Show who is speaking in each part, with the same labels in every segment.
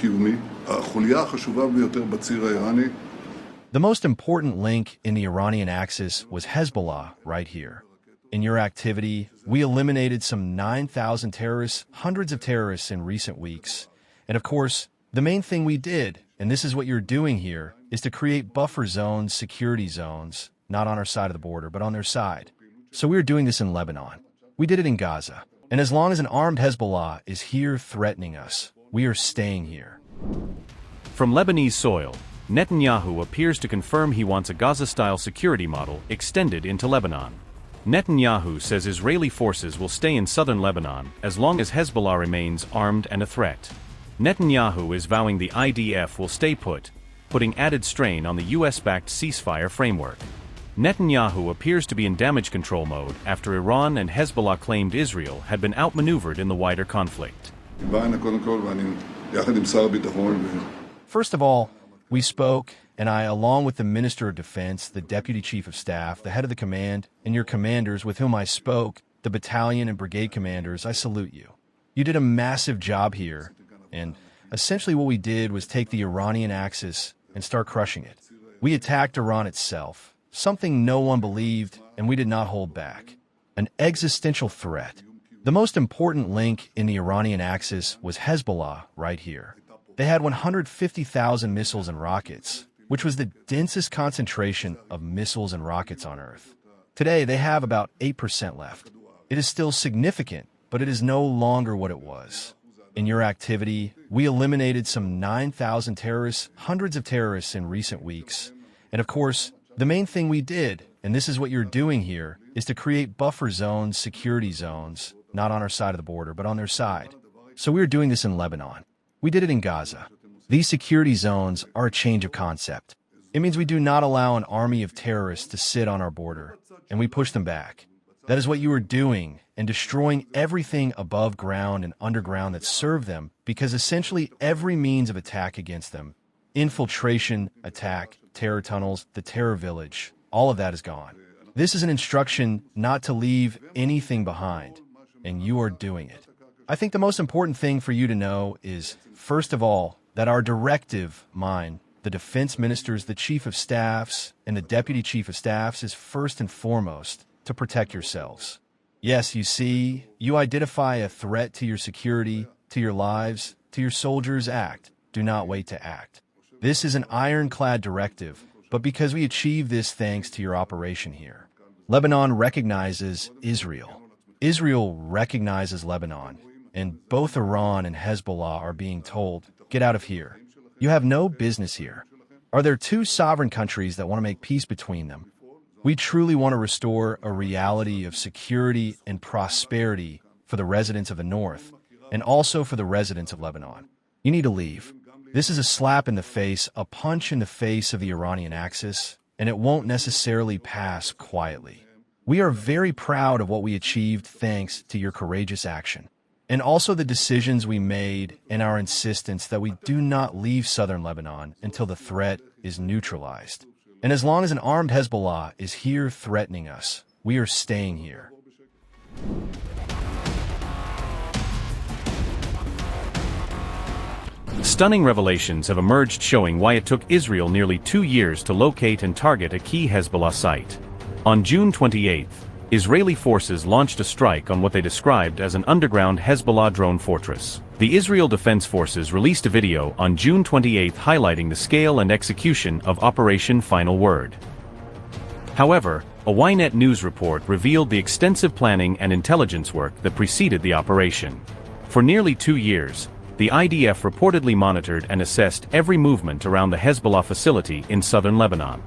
Speaker 1: קיומי, החוליה החשובה ביותר בציר האיראני.
Speaker 2: The most important link in the Iranian axis was Hezbollah right here. In your activity, we eliminated some 9,000 terrorists, hundreds of terrorists in recent weeks. And of course, the main thing we did, and this is what you're doing here, is to create buffer zones, security zones, not on our side of the border, but on their side. So we're doing this in Lebanon. We did it in Gaza. And as long as an armed Hezbollah is here threatening us, we are staying here.
Speaker 3: From Lebanese soil, Netanyahu appears to confirm he wants a Gaza-style security model extended into Lebanon. Netanyahu says Israeli forces will stay in southern Lebanon as long as Hezbollah remains armed and a threat. Netanyahu is vowing the IDF will stay put, putting added strain on the US-backed ceasefire framework. Netanyahu appears to be in damage control mode after Iran and Hezbollah claimed Israel had been outmaneuvered in the wider conflict.
Speaker 2: First of all, we spoke, and I, along with the Minister of Defense, the Deputy Chief of Staff, the head of the command, and your commanders with whom I spoke, the battalion and brigade commanders, I salute you. You did a massive job here, and essentially what we did was take the Iranian axis and start crushing it. We attacked Iran itself, something no one believed, and we did not hold back. An existential threat. The most important link in the Iranian axis was Hezbollah right here. They had 150,000 missiles and rockets, which was the densest concentration of missiles and rockets on Earth. Today, they have about 8% left. It is still significant, but it is no longer what it was. In your activity, we eliminated some 9,000 terrorists, hundreds of terrorists in recent weeks. And of course, the main thing we did, and this is what you're doing here, is to create buffer zones, security zones, not on our side of the border, but on their side. So we're doing this in Lebanon. We did it in Gaza. These security zones are a change of concept. It means we do not allow an army of terrorists to sit on our border, and we push them back. That is what you are doing, and destroying everything above ground and underground that served them, because essentially every means of attack against them, infiltration, attack, terror tunnels, the terror village, all of that is gone. This is an instruction not to leave anything behind, and you are doing it. I think the most important thing for you to know is, first of all, that our directive, mine, the defense ministers, the chief of staffs, and the deputy chief of staffs is first and foremost to protect yourselves. Yes, you see, you identify a threat to your security, to your lives, to your soldiers, act. Do not wait to act. This is an ironclad directive, but because we achieve this thanks to your operation here. Lebanon recognizes Israel. Israel recognizes Lebanon. And both Iran and Hezbollah are being told, get out of here. You have no business here. Are there two sovereign countries that want to make peace between them? We truly want to restore a reality of security and prosperity for the residents of the North, and also for the residents of Lebanon. You need to leave. This is a slap in the face, a punch in the face of the Iranian axis, and it won't necessarily pass quietly. We are very proud of what we achieved thanks to your courageous action. And also the decisions we made and our insistence that we do not leave southern Lebanon until the threat is neutralized. And as long as an armed Hezbollah is here threatening us, we are staying here.
Speaker 3: Stunning revelations have emerged showing why it took Israel nearly 2 years to locate and target a key Hezbollah site. On June 28th, Israeli forces launched a strike on what they described as an underground Hezbollah drone fortress. The Israel Defense Forces released a video on June 28 highlighting the scale and execution of Operation Final Word. However, a Ynet news report revealed the extensive planning and intelligence work that preceded the operation. For nearly 2 years, the IDF reportedly monitored and assessed every movement around the Hezbollah facility in southern Lebanon.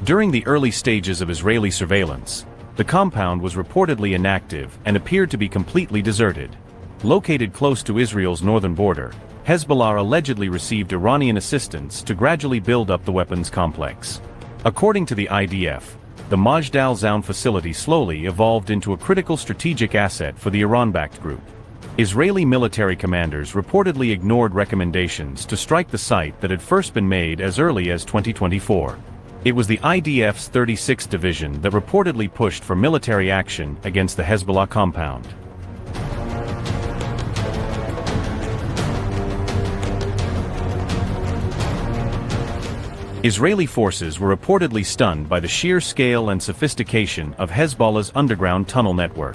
Speaker 3: During the early stages of Israeli surveillance, the compound was reportedly inactive and appeared to be completely deserted. Located close to Israel's northern border, Hezbollah allegedly received Iranian assistance to gradually build up the weapons complex. According to the IDF, the Majd al-Zaun facility slowly evolved into a critical strategic asset for the Iran-backed group. Israeli military commanders reportedly ignored recommendations to strike the site that had first been made as early as 2024. It was the IDF's 36th Division that reportedly pushed for military action against the Hezbollah compound. Israeli forces were reportedly stunned by the sheer scale and sophistication of Hezbollah's underground tunnel network.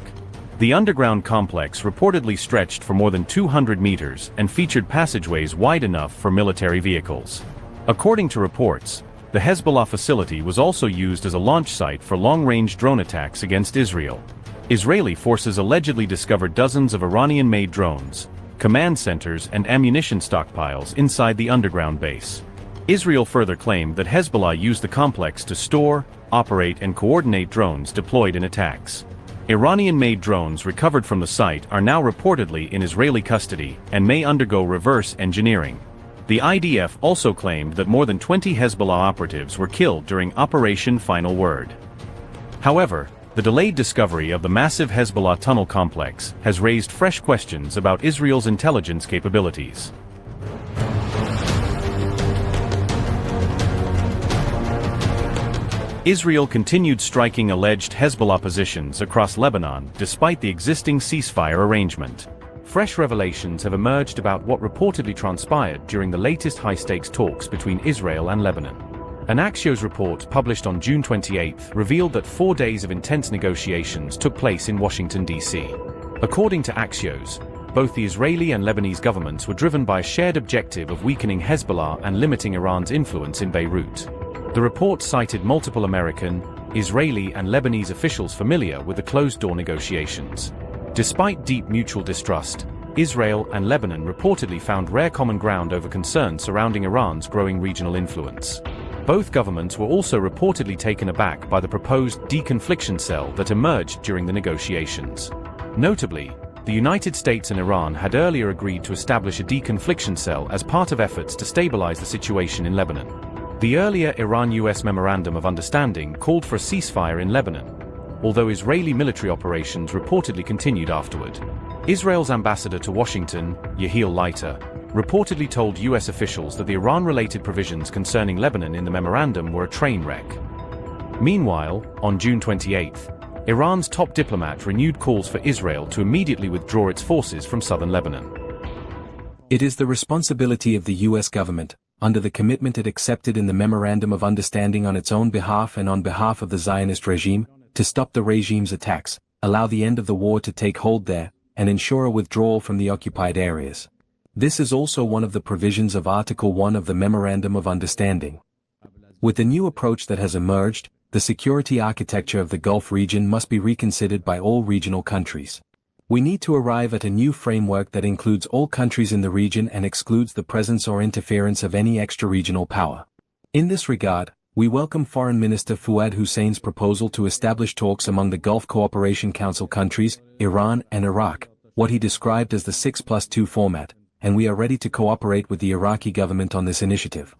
Speaker 3: The underground complex reportedly stretched for more than 200 meters and featured passageways wide enough for military vehicles. According to reports, the Hezbollah facility was also used as a launch site for long-range drone attacks against Israel. Israeli forces allegedly discovered dozens of Iranian-made drones, command centers and ammunition stockpiles inside the underground base. Israel further claimed that Hezbollah used the complex to store, operate and coordinate drones deployed in attacks. Iranian-made drones recovered from the site are now reportedly in Israeli custody and may undergo reverse engineering. The IDF also claimed that more than 20 Hezbollah operatives were killed during Operation Final Word. However, the delayed discovery of the massive Hezbollah tunnel complex has raised fresh questions about Israel's intelligence capabilities. Israel continued striking alleged Hezbollah positions across Lebanon despite the existing ceasefire arrangement. Fresh revelations have emerged about what reportedly transpired during the latest high-stakes talks between Israel and Lebanon. An Axios report published on June 28 revealed that 4 days of intense negotiations took place in Washington, D.C. According to Axios, both the Israeli and Lebanese governments were driven by a shared objective of weakening Hezbollah and limiting Iran's influence in Beirut. The report cited multiple American, Israeli and Lebanese officials familiar with the closed-door negotiations. Despite deep mutual distrust, Israel and Lebanon reportedly found rare common ground over concerns surrounding Iran's growing regional influence. Both governments were also reportedly taken aback by the proposed deconfliction cell that emerged during the negotiations. Notably, the United States and Iran had earlier agreed to establish a deconfliction cell as part of efforts to stabilize the situation in Lebanon. The earlier Iran-US Memorandum of Understanding called for a ceasefire in Lebanon, although Israeli military operations reportedly continued afterward. Israel's ambassador to Washington, Yehiel Leiter, reportedly told US officials that the Iran-related provisions concerning Lebanon in the memorandum were a train wreck. Meanwhile, on June 28, Iran's top diplomat renewed calls for Israel to immediately withdraw its forces from southern Lebanon.
Speaker 4: It is the responsibility of the US government, under the commitment it accepted in the Memorandum of Understanding on its own behalf and on behalf of the Zionist regime, to stop the regime's attacks, allow the end of the war to take hold there, and ensure a withdrawal from the occupied areas. This is also one of the provisions of Article 1 of the Memorandum of Understanding. With the new approach that has emerged, the security architecture of the Gulf region must be reconsidered by all regional countries. We need to arrive at a new framework that includes all countries in the region and excludes the presence or interference of any extra-regional power. In this regard, we welcome Foreign Minister Fuad Hussein's proposal to establish talks among the Gulf Cooperation Council countries, Iran and Iraq, what he described as the 6+2 format, and we are ready to cooperate with the Iraqi government on this initiative.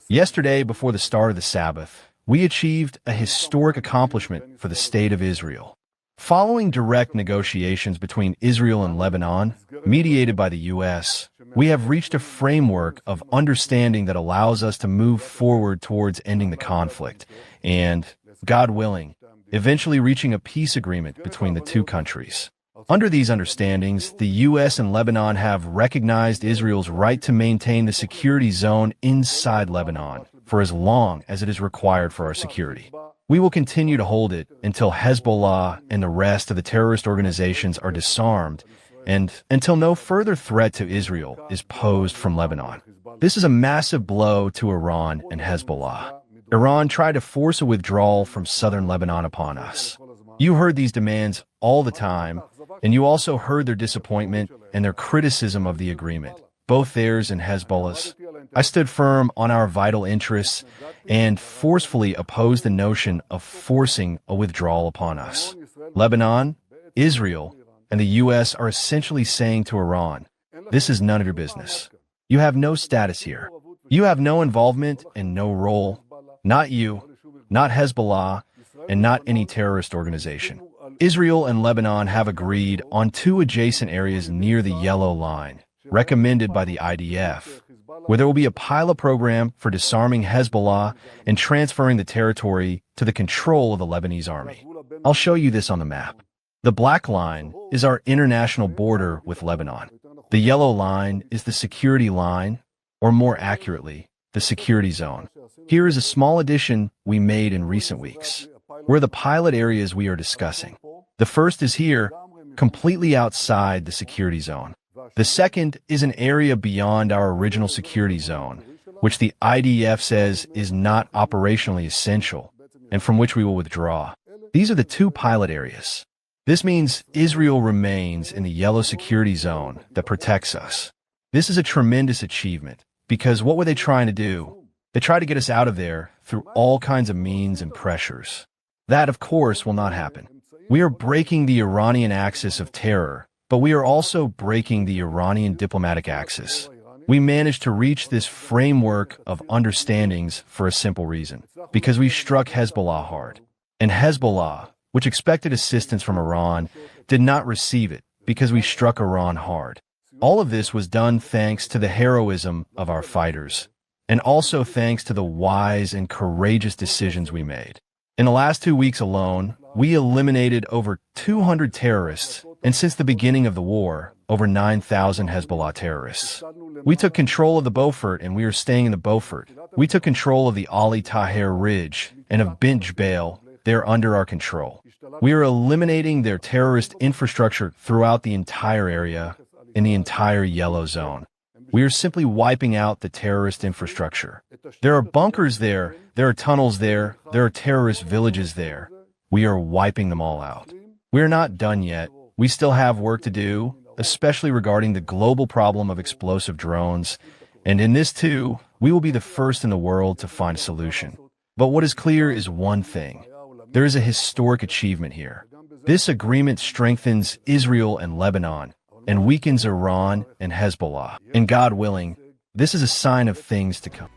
Speaker 2: Yesterday, before the start of the Sabbath, we achieved a historic accomplishment for the State of Israel. Following direct negotiations between Israel and Lebanon, mediated by the U.S., we have reached a framework of understanding that allows us to move forward towards ending the conflict and, God willing, eventually reaching a peace agreement between the two countries. Under these understandings, the U.S. and Lebanon have recognized Israel's right to maintain the security zone inside Lebanon for as long as it is required for our security. We will continue to hold it until Hezbollah and the rest of the terrorist organizations are disarmed and until no further threat to Israel is posed from Lebanon. This is a massive blow to Iran and Hezbollah. Iran tried to force a withdrawal from southern Lebanon upon us. You heard these demands all the time, and you also heard their disappointment and their criticism of the agreement, both theirs and Hezbollah's. I stood firm on our vital interests and forcefully opposed the notion of forcing a withdrawal upon us. Lebanon, Israel, and the U.S. are essentially saying to Iran, this is none of your business. You have no status here. You have no involvement and no role. Not you, not Hezbollah, and not any terrorist organization. Israel and Lebanon have agreed on 2 adjacent areas near the Yellow Line, recommended by the IDF, where there will be a pilot program for disarming Hezbollah and transferring the territory to the control of the Lebanese army. I'll show you this on the map. The black line is our international border with Lebanon. The yellow line is the security line, or more accurately, the security zone. Here is a small addition we made in recent weeks. Where the pilot areas we are discussing. The first is here, completely outside the security zone. The second is an area beyond our original security zone, which the IDF says is not operationally essential, and from which we will withdraw. These are the two pilot areas. This means Israel remains in the yellow security zone that protects us. This is a tremendous achievement, because what were they trying to do? They tried to get us out of there through all kinds of means and pressures. That, of course, will not happen. We are breaking the Iranian axis of terror, but we are also breaking the Iranian diplomatic axis. We managed to reach this framework of understandings for a simple reason, because we struck Hezbollah hard. And Hezbollah, which expected assistance from Iran, did not receive it because we struck Iran hard. All of this was done thanks to the heroism of our fighters, and also thanks to the wise and courageous decisions we made. In the last 2 weeks alone, we eliminated over 200 terrorists, and since the beginning of the war, over 9,000 Hezbollah terrorists. We took control of the Beaufort, and we are staying in the Beaufort. We took control of the Ali Taher Ridge and of Bint Jbeil. They're under our control. We are eliminating their terrorist infrastructure throughout the entire area, in the entire yellow zone. We are simply wiping out the terrorist infrastructure. There are bunkers there, there are tunnels there, there are terrorist villages there. We are wiping them all out. We are not done yet. We still have work to do, especially regarding the global problem of explosive drones. And in this too, we will be the first in the world to find a solution. But what is clear is one thing. There is a historic achievement here. This agreement strengthens Israel and Lebanon, and weakens Iran and Hezbollah. And God willing, this is a sign of things to come.